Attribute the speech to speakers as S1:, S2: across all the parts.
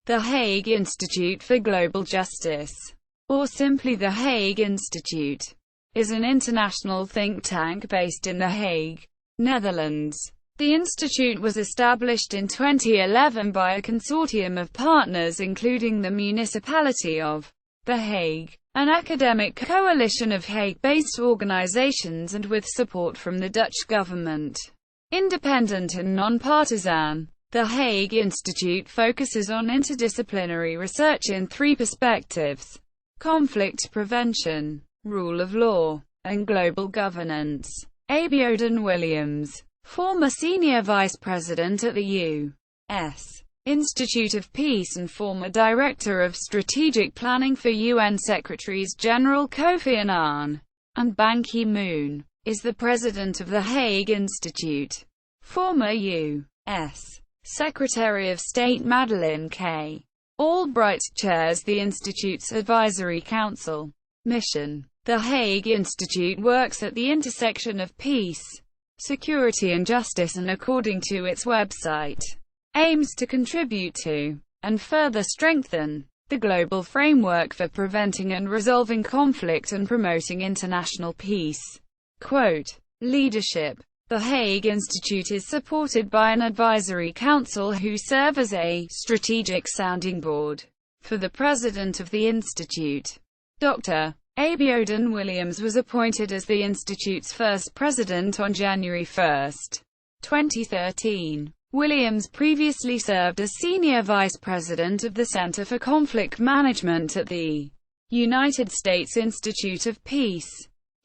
S1: The Hague Institute for Global Justice, or simply the Hague Institute, is an international think tank based in The Hague, Netherlands. The institute was established in 2011 by a consortium of partners including the Municipality of The Hague, an academic coalition of Hague-based organizations, and with support from the Dutch government. Independent and non-partisan, the Hague Institute focuses on interdisciplinary research in three perspectives: conflict prevention, rule of law, and global governance. Abiodun Williams, former senior vice president at the U.S. Institute of Peace and former director of strategic planning for UN Secretaries-General Kofi Annan and Ban Ki-moon, is the president of the Hague Institute. Former U.S. Secretary of State Madeleine K. Albright chairs the Institute's Advisory Council. Mission: The Hague Institute works at the intersection of peace, security and justice, and according to its website, aims to contribute to, and further strengthen, the global framework for preventing and resolving conflict and promoting international peace. Quote, leadership: The Hague Institute is supported by an advisory council who serve as a strategic sounding board for the president of the institute. Dr. Abiodun Williams was appointed as the institute's first president on January 1, 2013. Williams previously served as senior vice president of the Center for Conflict Management at the United States Institute of Peace,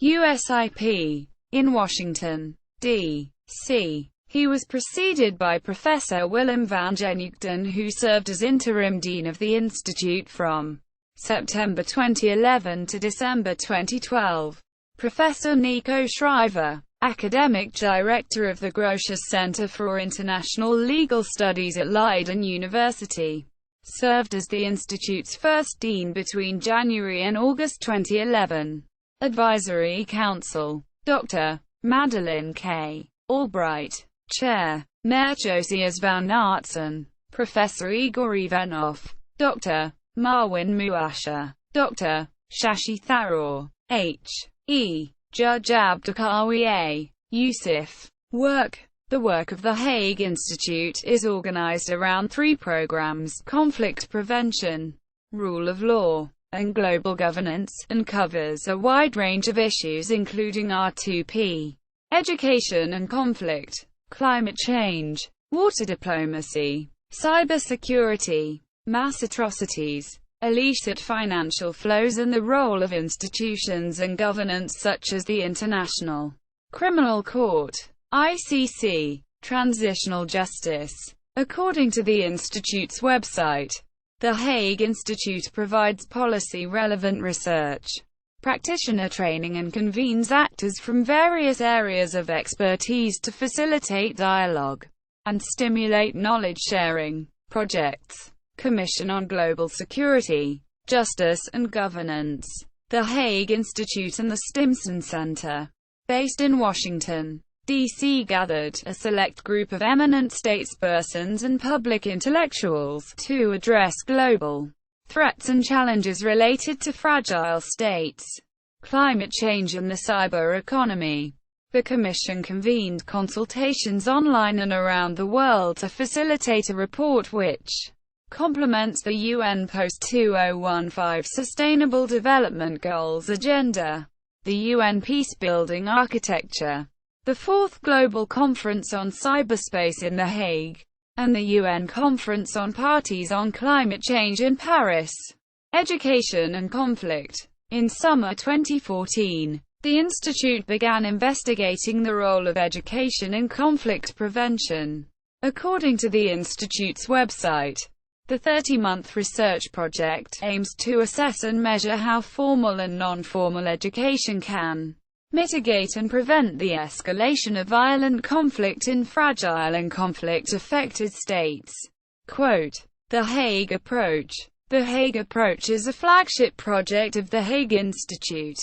S1: USIP, in Washington, D.C. He was preceded by Professor Willem van Geneugden, who served as interim dean of the institute from September 2011 to December 2012. Professor Nico Schrijver, academic director of the Grotius Center for International Legal Studies at Leiden University, served as the institute's first dean between January and August 2011. Advisory Council: Dr. Madeleine K. Albright, Chair, Mayor Josias van Aertsen, Professor Igor Ivanov, Dr. Marwin Muasha, Dr. Shashi Tharoor, H.E. Judge Abdulkawi A. Yusuf. The work of the Hague Institute is organized around three programs: conflict prevention, rule of law, and global governance, and covers a wide range of issues including R2P, education and conflict, climate change, water diplomacy, cybersecurity, mass atrocities, illicit financial flows, and the role of institutions and governance such as the International Criminal Court, ICC, transitional justice. According to the Institute's website, the Hague Institute provides policy-relevant research, practitioner training, and convenes actors from various areas of expertise to facilitate dialogue and stimulate knowledge-sharing. Projects: Commission on Global Security, Justice and Governance, the Hague Institute and the Stimson Center, based in Washington, D.C., gathered a select group of eminent statespersons and public intellectuals to address global threats and challenges related to fragile states, climate change and the cyber economy. The Commission convened consultations online and around the world to facilitate a report which complements the UN post-2015 Sustainable Development Goals agenda, the UN peace-building architecture, the Fourth Global Conference on Cyberspace in The Hague, and the UN Conference on Parties on Climate Change in Paris. Education and conflict. In summer 2014, the Institute began investigating the role of education in conflict prevention. According to the Institute's website, the 30-month research project aims to assess and measure how formal and non-formal education can mitigate and prevent the escalation of violent conflict in fragile and conflict-affected states. Quote, The Hague Approach. The Hague Approach is a flagship project of the Hague Institute.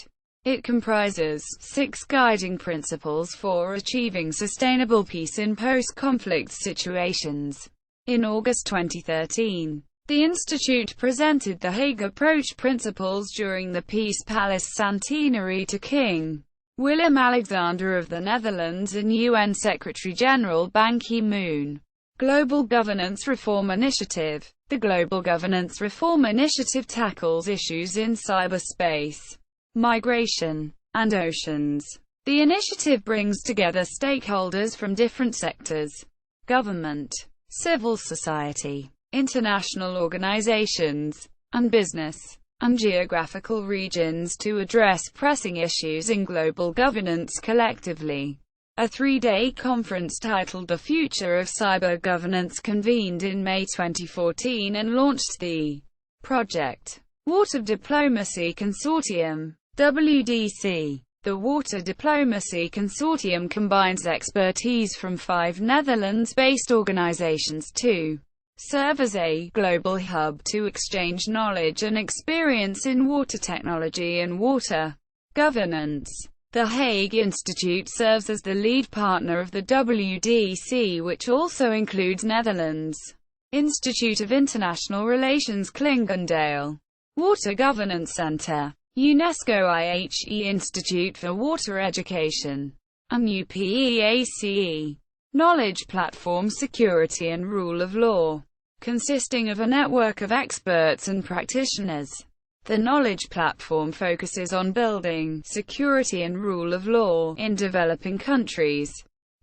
S1: It comprises 6 guiding principles for achieving sustainable peace in post-conflict situations. In August 2013, The Institute presented the Hague Approach principles during the Peace Palace centenary to King Willem-Alexander of the Netherlands and UN Secretary-General Ban Ki-moon. Global Governance Reform Initiative. The Global Governance Reform Initiative tackles issues in cyberspace, migration, and oceans. The initiative brings together stakeholders from different sectors: government, civil society, international organizations, and business, and geographical regions to address pressing issues in global governance collectively. A three-day conference titled The Future of Cyber Governance convened in May 2014 and launched the Project Water Diplomacy Consortium, WDC. The Water Diplomacy Consortium combines expertise from 5 Netherlands-based organizations to serve as a global hub to exchange knowledge and experience in water technology and water governance. The Hague Institute serves as the lead partner of the WDC, which also includes Netherlands Institute of International Relations Klingendale, Water Governance Center, UNESCO IHE Institute for Water Education, and UPEACE, Knowledge Platform Security and Rule of Law, consisting of a network of experts and practitioners. The Knowledge Platform focuses on building security and rule of law in developing countries.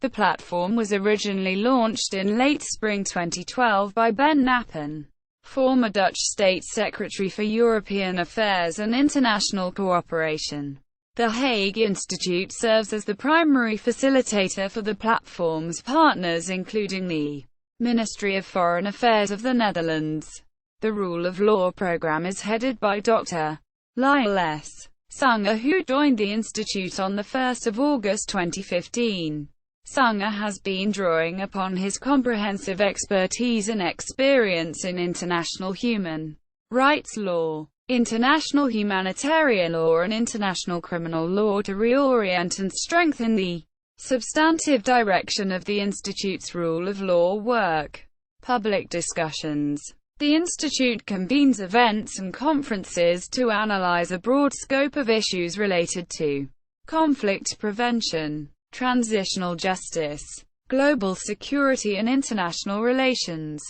S1: The platform was originally launched in late spring 2012 by Ben Nappen, former Dutch State Secretary for European Affairs and International Cooperation. The Hague Institute serves as the primary facilitator for the platform's partners, including the Ministry of Foreign Affairs of the Netherlands. The Rule of Law program is headed by Dr. Lyle S. Sanger, who joined the Institute on 1 August 2015. Sanger has been drawing upon his comprehensive expertise and experience in international human rights law, international humanitarian law and international criminal law to reorient and strengthen the substantive direction of the Institute's rule of law work. Public discussions. The Institute convenes events and conferences to analyze a broad scope of issues related to conflict prevention, transitional justice, global security and international relations.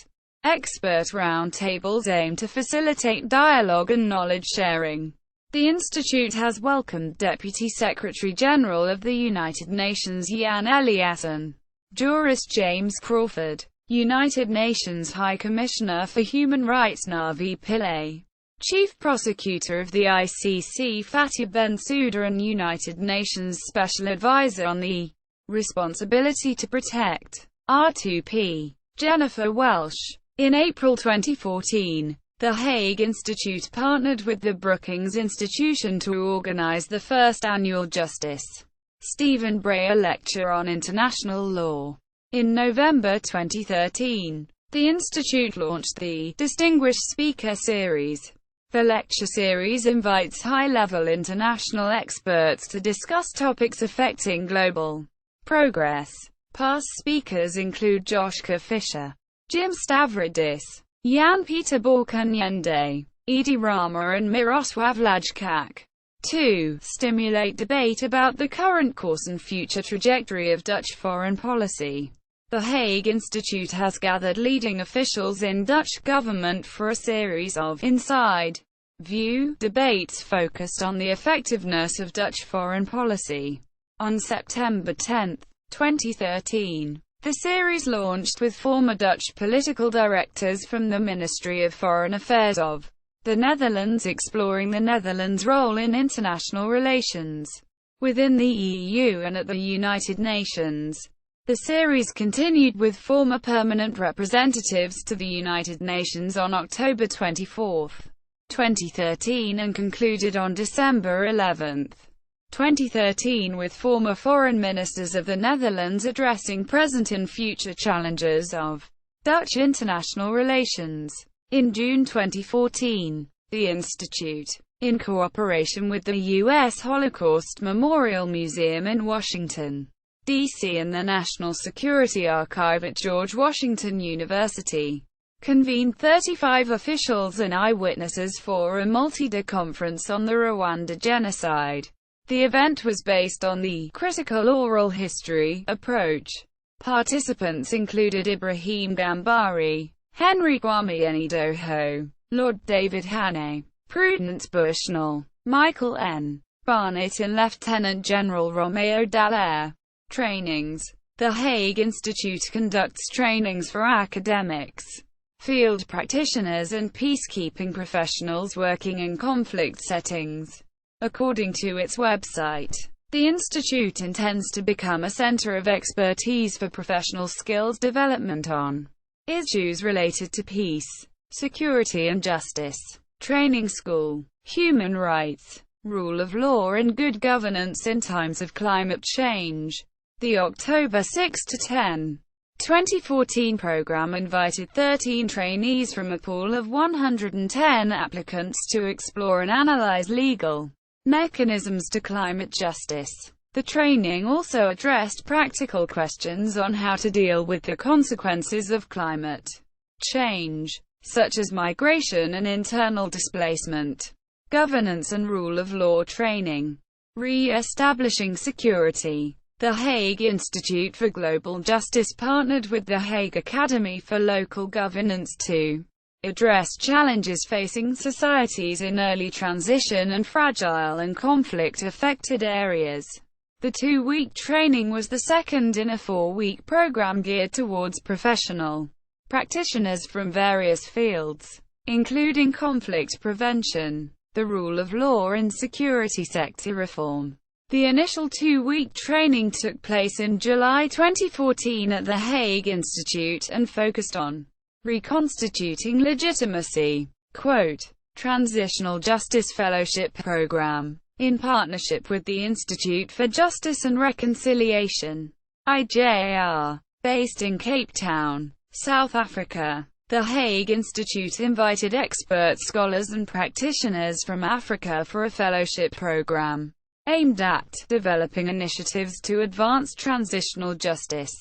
S1: Expert roundtables aim to facilitate dialogue and knowledge sharing. The Institute has welcomed Deputy Secretary-General of the United Nations Jan Eliasson, Jurist James Crawford, United Nations High Commissioner for Human Rights Navi Pillay, Chief Prosecutor of the ICC Fatih Bensouda and United Nations Special Advisor on the Responsibility to Protect, R2P, Jennifer Welsh. In April 2014, the Hague Institute partnered with the Brookings Institution to organize the first annual Justice Stephen Breyer Lecture on International Law. In November 2013, the Institute launched the Distinguished Speaker Series. The lecture series invites high-level international experts to discuss topics affecting global progress. Past speakers include Joschka Fischer, Jim Stavridis, Jan-Peter Balkenende, Edi Rama and Miroslav Lajčák. 2. Stimulate debate about the current course and future trajectory of Dutch foreign policy. The Hague Institute has gathered leading officials in Dutch government for a series of inside view debates focused on the effectiveness of Dutch foreign policy. On September 10, 2013, the series launched with former Dutch political directors from the Ministry of Foreign Affairs of the Netherlands exploring the Netherlands' role in international relations within the EU and at the United Nations. The series continued with former permanent representatives to the United Nations on October 24, 2013 and concluded on December 11, 2013 with former foreign ministers of the Netherlands addressing present and future challenges of Dutch international relations. In June 2014, the Institute, in cooperation with the U.S. Holocaust Memorial Museum in Washington, D.C. and the National Security Archive at George Washington University, convened 35 officials and eyewitnesses for a multi-day conference on the Rwanda genocide. The event was based on the critical oral history approach. Participants included Ibrahim Gambari, Henry Kwame Enidoho, Lord David Haney, Prudence Bushnell, Michael N. Barnett and Lieutenant General Romeo Dallaire. Trainings. The Hague Institute conducts trainings for academics, field practitioners and peacekeeping professionals working in conflict settings. According to its website, the Institute intends to become a center of expertise for professional skills development on issues related to peace, security and justice, training school, human rights, rule of law and good governance in times of climate change. The October 6–10, 2014 program invited 13 trainees from a pool of 110 applicants to explore and analyze legal mechanisms to climate justice. The training also addressed practical questions on how to deal with the consequences of climate change, such as migration and internal displacement, governance and rule of law training, re-establishing security. The Hague Institute for Global Justice partnered with the Hague Academy for Local Governance to address challenges facing societies in early transition and fragile and conflict-affected areas. The 2-week training was the second in a 4-week program geared towards professional practitioners from various fields, including conflict prevention, the rule of law and security sector reform. The initial 2-week training took place in July 2014 at the Hague Institute and focused on reconstituting legitimacy. Quote, Transitional Justice Fellowship Program, in partnership with the Institute for Justice and Reconciliation, IJR, based in Cape Town, South Africa. The Hague Institute invited expert scholars and practitioners from Africa for a fellowship program aimed at developing initiatives to advance transitional justice.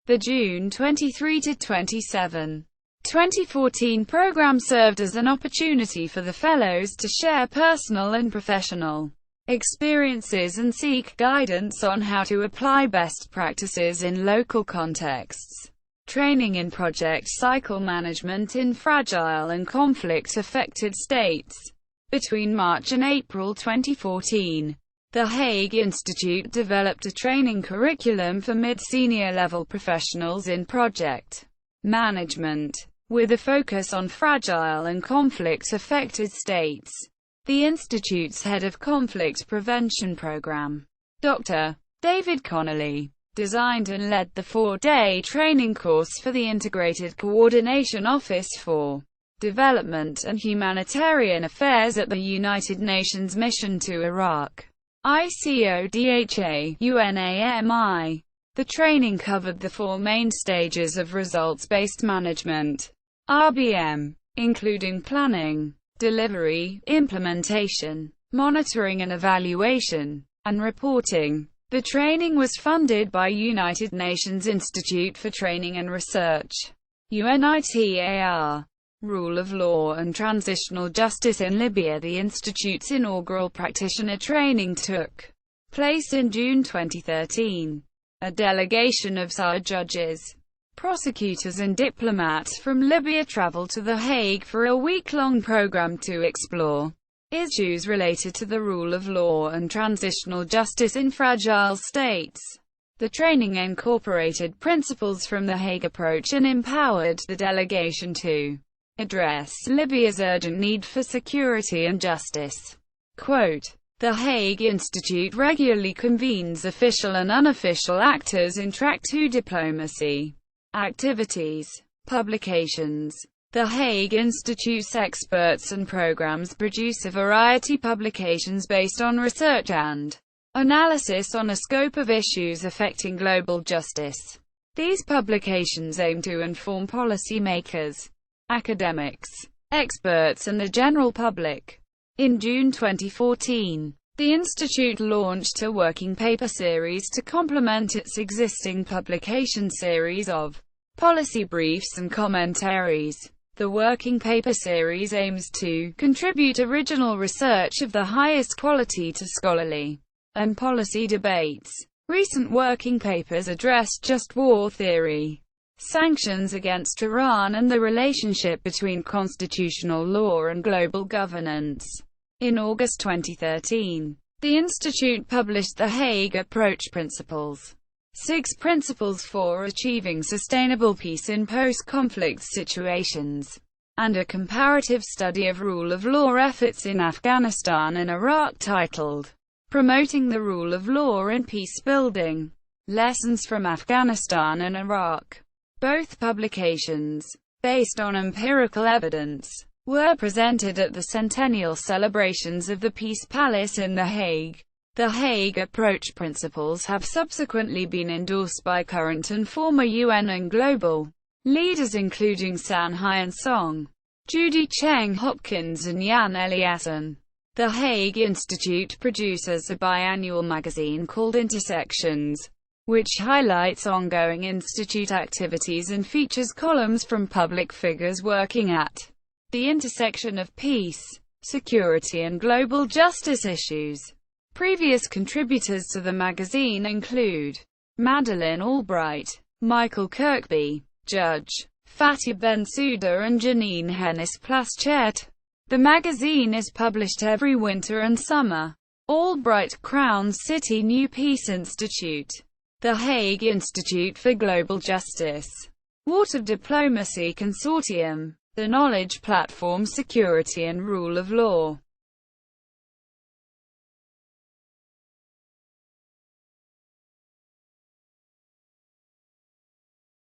S1: The June 23–27, 2014 program served as an opportunity for the fellows to share personal and professional experiences and seek guidance on how to apply best practices in local contexts. Training in project cycle management in fragile and conflict-affected states. Between March and April 2014, the Hague Institute developed a training curriculum for mid-senior level professionals in project management, with a focus on fragile and conflict-affected states. The Institute's head of conflict prevention program, Dr. David Connolly, designed and led the 4-day training course for the Integrated Coordination Office for Development and Humanitarian Affairs at the United Nations Mission to Iraq, ICODHA, UNAMI. The training covered the 4 main stages of results-based management, RBM, including planning, delivery, implementation, monitoring and evaluation, and reporting. The training was funded by United Nations Institute for Training and Research, UNITAR. Rule of Law and Transitional Justice in Libya. The Institute's inaugural practitioner training took place in June 2013. A delegation of SAR judges, prosecutors and diplomats from Libya traveled to The Hague for a week-long program to explore issues related to the rule of law and transitional justice in fragile states. The training incorporated principles from the Hague approach and empowered the delegation to address Libya's urgent need for security and justice. Quote, The Hague Institute regularly convenes official and unofficial actors in Track 2 diplomacy activities, publications. The Hague Institute's experts and programs produce a variety publications based on research and analysis on a scope of issues affecting global justice. These publications aim to inform policymakers, academics, experts and the general public. In June 2014, the Institute launched a working paper series to complement its existing publication series of policy briefs and commentaries. The working paper series aims to contribute original research of the highest quality to scholarly and policy debates. Recent working papers address just war theory, sanctions against Iran, and the relationship between constitutional law and global governance. In August 2013, the Institute published the Hague Approach Principles, 6 principles for achieving sustainable peace in post-conflict situations, and a comparative study of rule of law efforts in Afghanistan and Iraq titled Promoting the Rule of Law in Peace Building, Lessons from Afghanistan and Iraq. Both publications, based on empirical evidence, were presented at the centennial celebrations of the Peace Palace in The Hague. The Hague Approach Principles have subsequently been endorsed by current and former UN and global leaders including San Hyun Song, Judy Cheng Hopkins and Jan Eliasson. The Hague Institute produces a biannual magazine called Intersections, which highlights ongoing institute activities and features columns from public figures working at the intersection of peace, security and global justice issues. Previous contributors to the magazine include Madeleine Albright, Michael Kirkby, Judge, Fatih Bensouda and Janine Hennis-Plaschet. The magazine is published every winter and summer. Albright crowns City New Peace Institute, the Hague Institute for Global Justice, Water Diplomacy Consortium, the Knowledge Platform Security and Rule of Law.